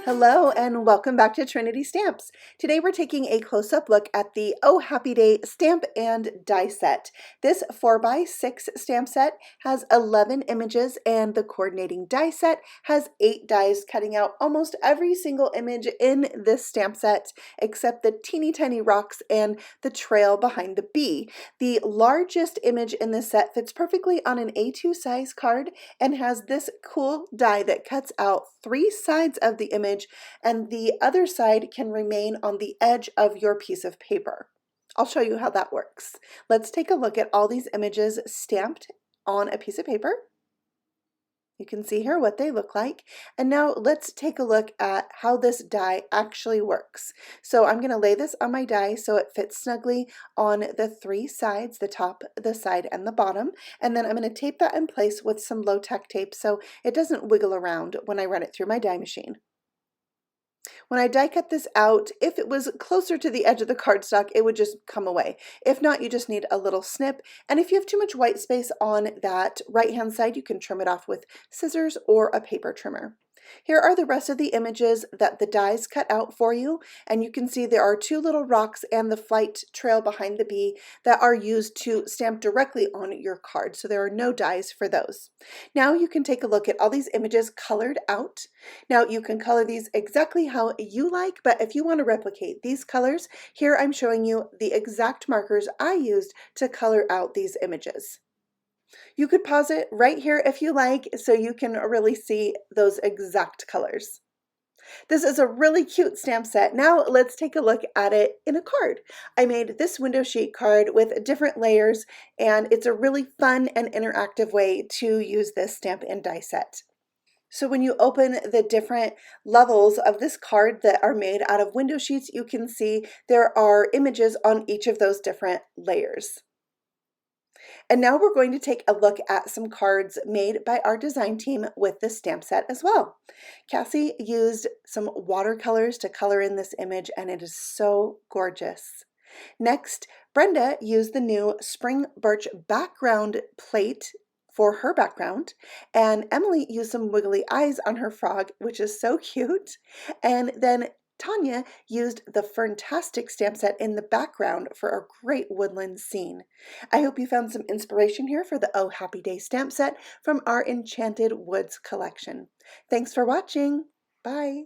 Hello and welcome back to Trinity Stamps. Today we're taking a close-up look at the Oh Happy Day stamp and die set. This 4x6 stamp set has 11 images and the coordinating die set has 8 dies, cutting out almost every single image in this stamp set except the teeny tiny rocks and the trail behind the bee. The largest image in this set fits perfectly on an A2 size card and has this cool die that cuts out 3 sides of the image, and the other side can remain on the edge of your piece of paper. I'll show you how that works. Let's take a look at all these images stamped on a piece of paper. You can see here what they look like. And now let's take a look at how this die actually works. So I'm going to lay this on my die so it fits snugly on the 3 sides, the top, the side, and the bottom. And then I'm going to tape that in place with some low-tech tape so it doesn't wiggle around when I run it through my die machine. When I die cut this out, if it was closer to the edge of the cardstock, it would just come away. If not, you just need a little snip. And if you have too much white space on that right-hand side, you can trim it off with scissors or a paper trimmer. Here are the rest of the images that the dies cut out for you, and you can see there are 2 little rocks and the flight trail behind the bee that are used to stamp directly on your card, so there are no dies for those. Now you can take a look at all these images colored out. Now you can color these exactly how you like, but if you want to replicate these colors, here I'm showing you the exact markers I used to color out these images. You could pause it right here if you like so you can really see those exact colors. This is a really cute stamp set. Now let's take a look at it in a card. I made this window sheet card with different layers, and it's a really fun and interactive way to use this stamp and die set. So when you open the different levels of this card that are made out of window sheets, you can see there are images on each of those different layers. And now we're going to take a look at some cards made by our design team with this stamp set as well. Cassie used some watercolors to color in this image, and it is so gorgeous. Next, Brenda used the new spring birch background plate for her background, and Emily used some wiggly eyes on her frog, which is so cute. And then Tanya used the Ferntastic stamp set in the background for a great woodland scene. I hope you found some inspiration here for the Oh Happy Day stamp set from our Enchanted Woods collection. Thanks for watching. Bye.